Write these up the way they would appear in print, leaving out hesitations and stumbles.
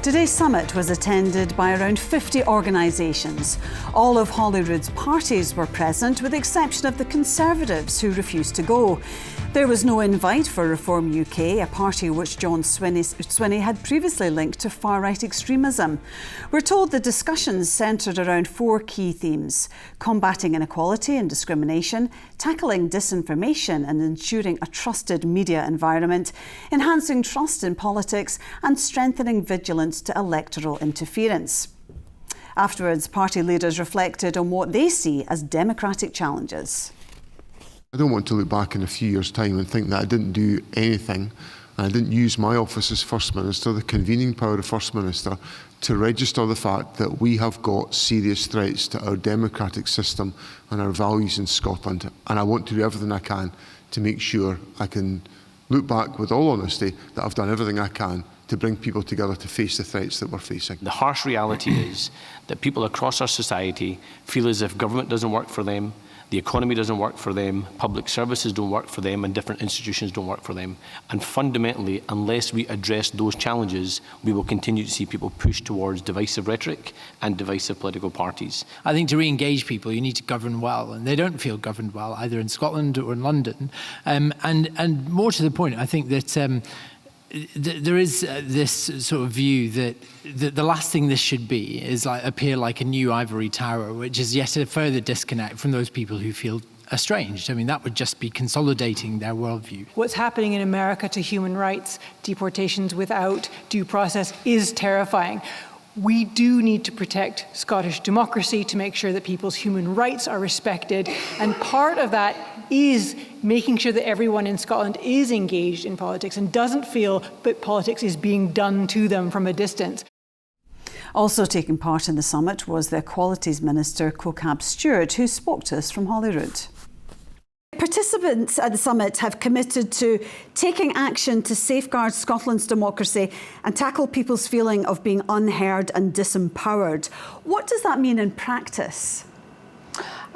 Today's summit was attended by around 50 organisations. All of Holyrood's parties were present, with the exception of the Conservatives, who refused to go. There was no invite for Reform UK, a party which John Swinney had previously linked to far-right extremism. We're told the discussions centred around 4 key themes: combating inequality and discrimination, tackling disinformation and ensuring a trusted media environment, enhancing trust in politics and strengthening vigilance to electoral interference. Afterwards, party leaders reflected on what they see as democratic challenges. I don't want to look back in a few years' time and think that I didn't do anything. I didn't use my office as First Minister, the convening power of First Minister, to register the fact that we have got serious threats to our democratic system and our values in Scotland. And I want to do everything I can to make sure I can look back with all honesty that I've done everything I can to bring people together to face the threats that we're facing. The harsh reality is that people across our society feel as if government doesn't work for them, the economy doesn't work for them, public services don't work for them, and different institutions don't work for them. And fundamentally, unless we address those challenges, we will continue to see people push towards divisive rhetoric and divisive political parties. I think to re-engage people, you need to govern well, and they don't feel governed well, either in Scotland or in London. And more to the point, I think that there is this sort of view that the last thing this should be is appear like a new ivory tower, which is yet a further disconnect from those people who feel estranged. I mean, that would just be consolidating their worldview. What's happening in America to human rights, deportations without due process, is terrifying. We do need to protect Scottish democracy to make sure that people's human rights are respected. And part of that is making sure that everyone in Scotland is engaged in politics and doesn't feel that politics is being done to them from a distance. Also taking part in the summit was the Equalities Minister, Kaukab Stewart, who spoke to us from Holyrood. Participants at the summit have committed to taking action to safeguard Scotland's democracy and tackle people's feeling of being unheard and disempowered. What does that mean in practice?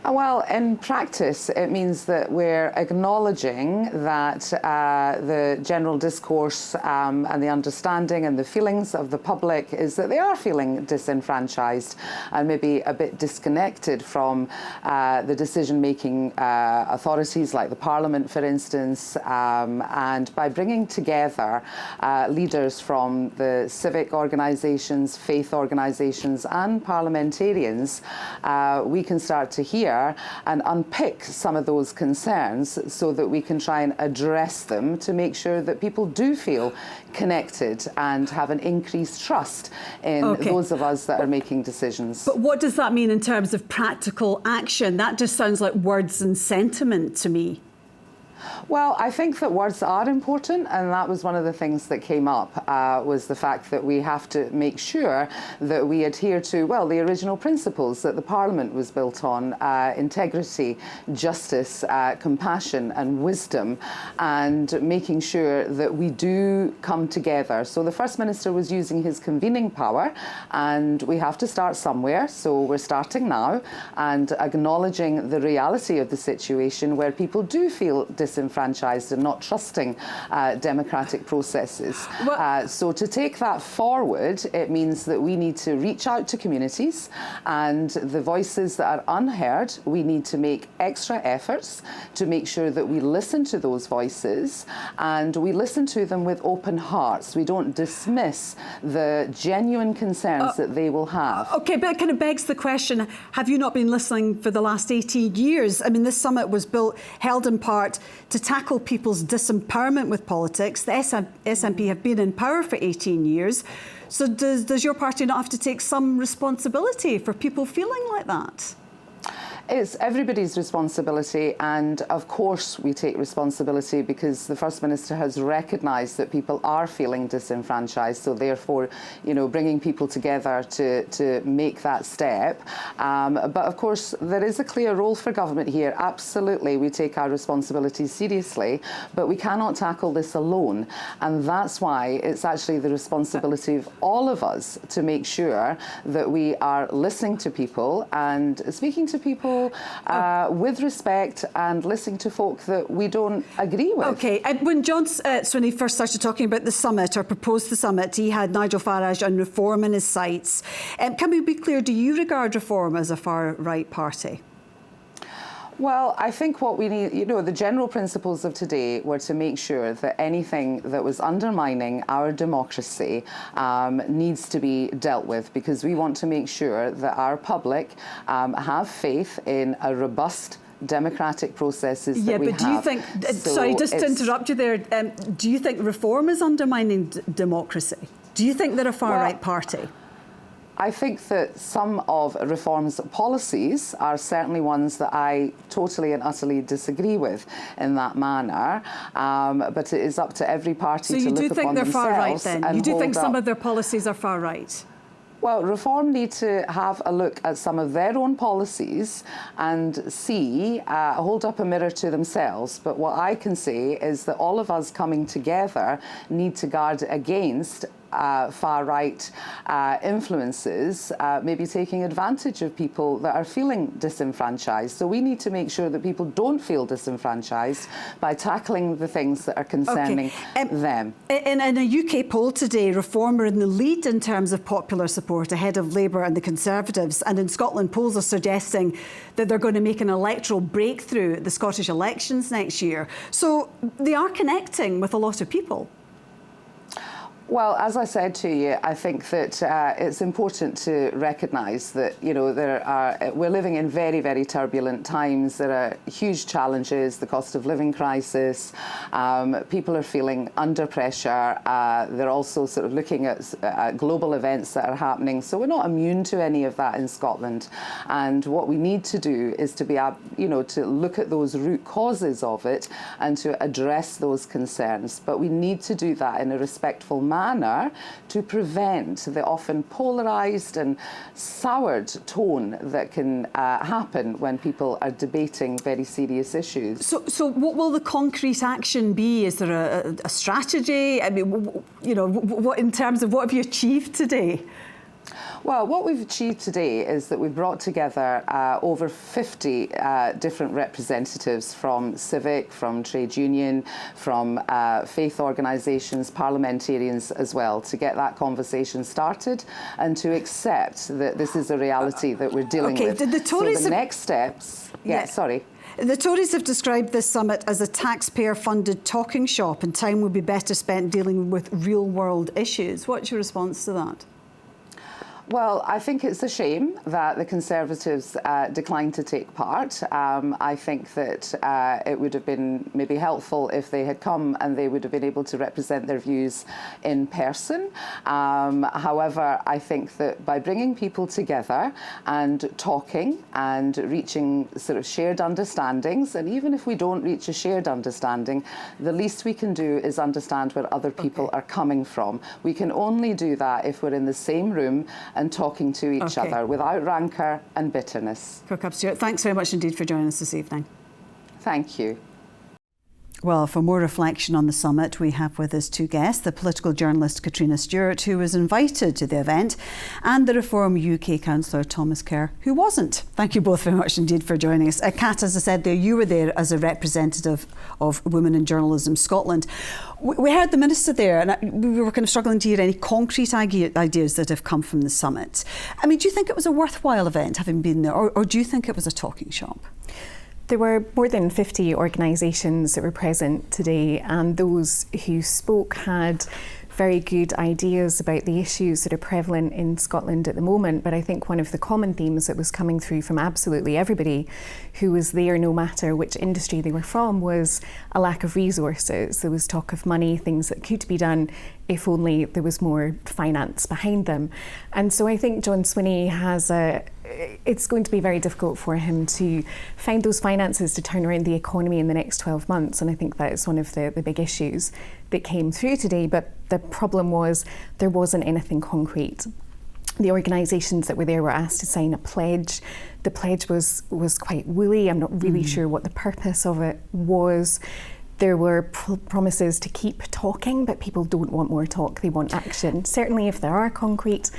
Well, in practice, it means that we're acknowledging that the general discourse and the understanding and the feelings of the public is that they are feeling disenfranchised and maybe a bit disconnected from the decision-making authorities like the Parliament, for instance, and by bringing together leaders from the civic organisations, faith organisations and parliamentarians, we can start to hear and unpick some of those concerns so that we can try and address them to make sure that people do feel connected and have an increased trust in those of us that are making decisions. But what does that mean in terms of practical action? That just sounds like words and sentiment to me. Well, I think that words are important, and that was one of the things that came up, was the fact that we have to make sure that we adhere to, well, the original principles that the Parliament was built on, integrity, justice, compassion and wisdom, and making sure that we do come together. So the First Minister was using his convening power, and we have to start somewhere, so we're starting now, and acknowledging the reality of the situation where people do feel disenfranchised and not trusting democratic processes. So to take that forward, it means that we need to reach out to communities, and the voices that are unheard, we need to make extra efforts to make sure that we listen to those voices, and we listen to them with open hearts. We don't dismiss the genuine concerns that they will have. OK, but it kind of begs the question, have you not been listening for the last 18 years? I mean, this summit was held in part to tackle people's disempowerment with politics. The SNP have been in power for 18 years. So does your party not have to take some responsibility for people feeling like that? It's everybody's responsibility, and of course we take responsibility because the First Minister has recognised that people are feeling disenfranchised, so therefore, you know, bringing people together to make that step. But of course there is a clear role for government here. Absolutely, we take our responsibilities seriously, but we cannot tackle this alone, and that's why it's actually the responsibility of all of us to make sure that we are listening to people and speaking to people so with respect and listening to folk that we don't agree with. OK, when John Swinney first started talking about the summit, or proposed the summit, he had Nigel Farage and Reform in his sights. Can we be clear, do you regard Reform as a far-right party? Well, I think what we need, the general principles of today were to make sure that anything that was undermining our democracy needs to be dealt with, because we want to make sure that our public have faith in a robust democratic processes that we have. Yeah, but do you think, sorry, just to interrupt you there, do you think Reform is undermining democracy? Do you think they're a far-right party? I think that some of Reform's policies are certainly ones that I totally and utterly disagree with in that manner. But it is up to every party to look upon themselves. So you do think they're far-right then? You do think some of their policies are far-right? Well, Reform need to have a look at some of their own policies and see, hold up a mirror to themselves. But what I can say is that all of us coming together need to guard against far-right influences, maybe taking advantage of people that are feeling disenfranchised. So we need to make sure that people don't feel disenfranchised by tackling the things that are concerning them. In a UK poll today, Reform are in the lead in terms of popular support, ahead of Labour and the Conservatives. And in Scotland, polls are suggesting that they're going to make an electoral breakthrough at the Scottish elections next year. So they are connecting with a lot of people. Well, as I said to you, I think that it's important to recognise that, we're living in very, very turbulent times. There are huge challenges, the cost of living crisis. People are feeling under pressure. They're also sort of looking at global events that are happening. So we're not immune to any of that in Scotland. And what we need to do is to be, to look at those root causes of it and to address those concerns. But we need to do that in a respectful manner to prevent the often polarised and soured tone that can happen when people are debating very serious issues. So what will the concrete action be? Is there a strategy? I mean, what in terms of what have you achieved today? Well, what we've achieved today is that we've brought together over 50 different representatives from civic, from trade union, from faith organisations, parliamentarians as well, to get that conversation started and to accept that this is a reality that we're dealing with. The Tories so the next steps... sorry. The Tories have described this summit as a taxpayer-funded talking shop, and time will be better spent dealing with real-world issues. What's your response to that? Well, I think it's a shame that the Conservatives declined to take part. I think that it would have been maybe helpful if they had come and they would have been able to represent their views in person. However, I think that by bringing people together and talking and reaching sort of shared understandings, and even if we don't reach a shared understanding, the least we can do is understand where other people are coming from. We can only do that if we're in the same room and talking to each other without rancour and bitterness. Kaukab Stewart, thanks very much indeed for joining us this evening. Thank you. Well, for more reflection on the summit, we have with us two guests, the political journalist Catriona Stewart, who was invited to the event, and the Reform UK councillor Thomas Kerr, who wasn't. Thank you both very much indeed for joining us. Kat, as I said there, you were there as a representative of Women in Journalism Scotland. We heard the Minister there, and we were kind of struggling to hear any concrete ideas that have come from the summit. I mean, do you think it was a worthwhile event, having been there, or do you think it was a talking shop? There were more than 50 organisations that were present today, and those who spoke had very good ideas about the issues that are prevalent in Scotland at the moment. But I think one of the common themes that was coming through from absolutely everybody who was there, no matter which industry they were from, was a lack of resources. There was talk of money, things that could be done if only there was more finance behind them. And so I think John Swinney has it's going to be very difficult for him to find those finances to turn around the economy in the next 12 months. And I think that is one of the big issues that came through today. But the problem was there wasn't anything concrete. The organisations that were there were asked to sign a pledge. The pledge was quite woolly. I'm not really sure what the purpose of it was. there were promises to keep talking, but people don't want more talk, they want action. Certainly if there are concrete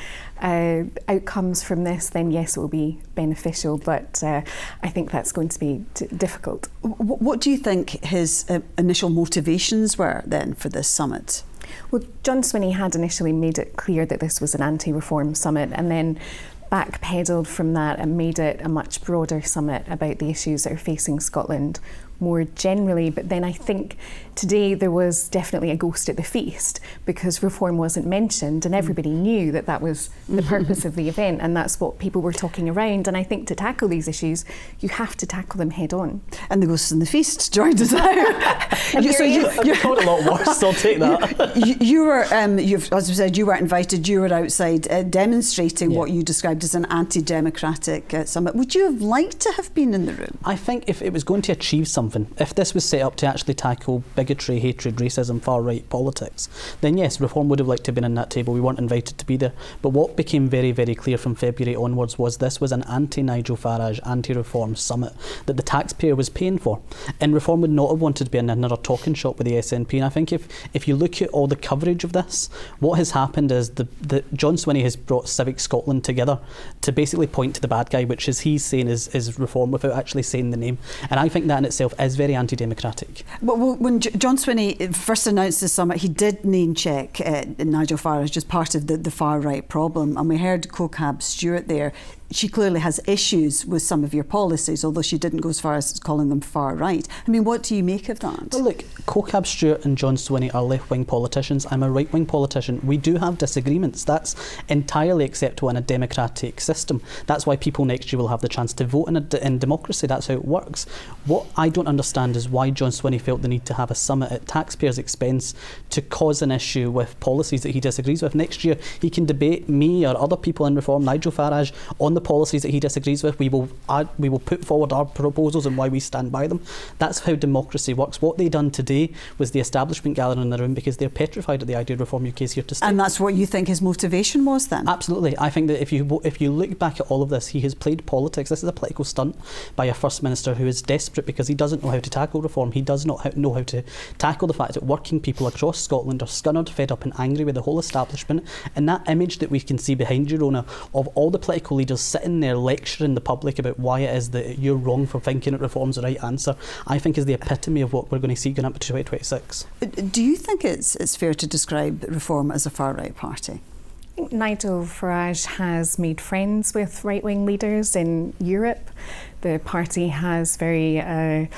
outcomes from this, then yes, it will be beneficial, but I think that's going to be difficult. What do you think his initial motivations were then for this summit? Well, John Swinney had initially made it clear that this was an anti-reform summit, and then backpedalled from that and made it a much broader summit about the issues that are facing Scotland more generally. But then I think today there was definitely a ghost at the feast, because reform wasn't mentioned, and everybody knew that that was the purpose of the event, and that's what people were talking around. And I think to tackle these issues, you have to tackle them head on. And the ghost in the feast joined us now. You've got a lot worse, so I'll take that. You were, as we said, you weren't invited. You were outside demonstrating what you described as an anti-democratic summit. Would you have liked to have been in the room? I think if it was going to achieve something, if this was set up to actually tackle bigotry, hatred, racism, far-right politics, then yes, Reform would have liked to have been in that table. We weren't invited to be there. But what became very, very clear from February onwards was this was an anti-Nigel Farage, anti-Reform summit that the taxpayer was paying for. And Reform would not have wanted to be in another talking shop with the SNP. And I think if you look at all the coverage of this, what has happened is the John Swinney has brought Civic Scotland together to basically point to the bad guy, which is he's saying is Reform without actually saying the name. And I think that in itself is very anti-democratic. Well, when John Swinney first announced the summit, he did name-check Nigel Farage as part of the far-right problem, and we heard Kaukab Stewart there. She clearly has issues with some of your policies, although she didn't go as far as calling them far-right. I mean, what do you make of that? Well, look, Kaukab Stewart and John Swinney are left-wing politicians. I'm a right-wing politician. We do have disagreements. That's entirely acceptable in a democratic system. That's why people next year will have the chance to vote in democracy. That's how it works. What I don't understand is why John Swinney felt the need to have a summit at taxpayers' expense to cause an issue with policies that he disagrees with. Next year, he can debate me or other people in Reform, Nigel Farage, on the policies that he disagrees with. We will put forward our proposals and why we stand by them. That's how democracy works. What they done today was the establishment gathering in the room because they're petrified at the idea of Reform UK is here to stay. And that's what you think his motivation was then? Absolutely. I think that if you look back at all of this, he has played politics. This is a political stunt by a First Minister who is desperate because he doesn't know how to tackle reform. He does not know how to tackle the fact that working people across Scotland are scunnered, fed up and angry with the whole establishment. And that image that we can see behind you, Rona, of all the political leaders sitting there lecturing the public about why it is that you're wrong for thinking that reform's the right answer, I think is the epitome of what we're going to see going up to 2026. Do you think it's fair to describe Reform as a far-right party? I think Nigel Farage has made friends with right-wing leaders in Europe. The party has very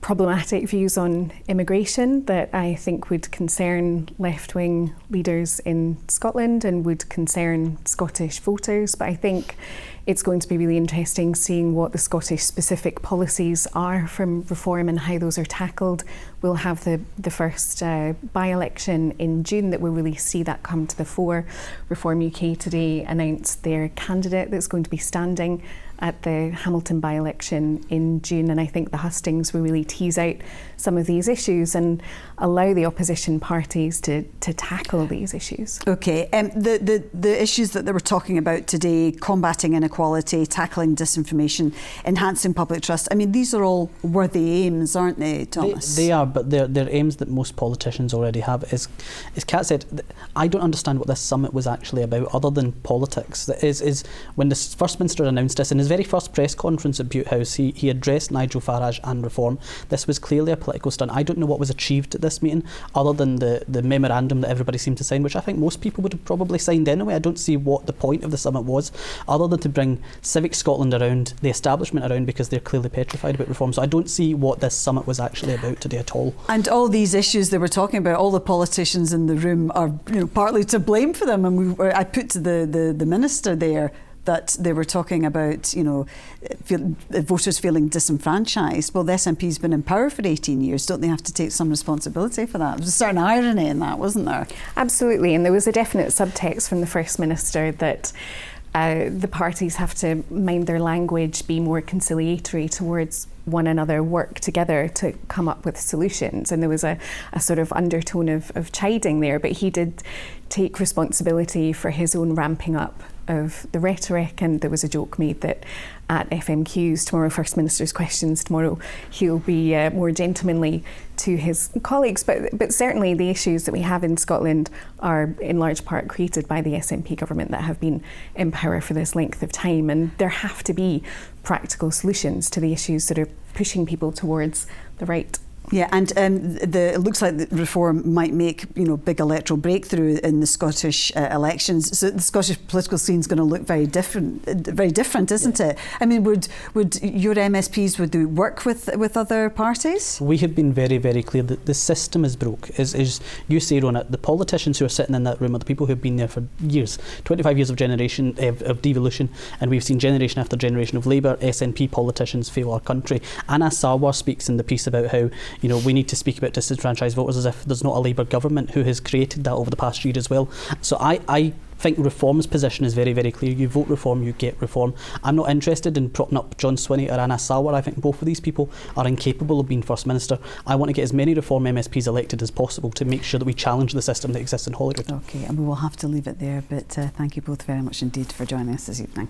problematic views on immigration that I think would concern left-wing leaders in Scotland and would concern Scottish voters. But I think it's going to be really interesting seeing what the Scottish specific policies are from Reform and how those are tackled. We'll have the first by-election in June that will really see that come to the fore. Reform UK today announced their candidate that's going to be standing at the Hamilton by-election in June, and I think the hustings will really tease out some of these issues and allow the opposition parties to tackle these issues. Okay, the issues that they were talking about today, combating inequality, tackling disinformation, enhancing public trust, I mean, these are all worthy aims, aren't they, Thomas? They are, but they're aims that most politicians already have. As Kat said, I don't understand what this summit was actually about other than politics. That is when the First Minister announced this in his very first press conference at Butte House, he addressed Nigel Farage and Reform. This was clearly a political stunt. I don't know what was achieved at this meeting other than the memorandum that everybody seemed to sign, which I think most people would have probably signed anyway. I don't see what the point of the summit was other than to bring Civic Scotland around, the establishment around, because they're clearly petrified about reform. So I don't see what this summit was actually about today at all. And all these issues they were talking about, all the politicians in the room are partly to blame for them. And I put to the Minister there that they were talking about, voters feeling disenfranchised. Well, the SNP's been in power for 18 years. Don't they have to take some responsibility for that? There was a certain irony in that, wasn't there? Absolutely, and there was a definite subtext from the First Minister that the parties have to mind their language, be more conciliatory towards one another, work together to come up with solutions. And there was a sort of undertone of chiding there, but he did take responsibility for his own ramping up of the rhetoric, and there was a joke made that at FMQs tomorrow, First Minister's questions tomorrow, he'll be more gentlemanly to his colleagues. But certainly the issues that we have in Scotland are in large part created by the SNP government that have been in power for this length of time, and there have to be practical solutions to the issues that are pushing people towards the right. Yeah, and it looks like the reform might make, you know, big electoral breakthrough in the Scottish elections. So the Scottish political scene is going to look very different, isn't it? I mean, would your MSPs would they work with other parties? We have been very, very clear that the system is broke. As you say, Rona, the politicians who are sitting in that room are the people who have been there for years, 25 years of devolution, and we've seen generation after generation of Labour, SNP politicians fail our country. Anna Sarwar speaks in the piece about how, you know, we need to speak about disenfranchised voters as if there's not a Labour government who has created that over the past year as well. So I think Reform's position is very, very clear. You vote Reform, you get Reform. I'm not interested in propping up John Swinney or Anna Sarwar. I think both of these people are incapable of being First Minister. I want to get as many Reform MSPs elected as possible to make sure that we challenge the system that exists in Holyrood. OK, and we will have to leave it there, but thank you both very much indeed for joining us this evening.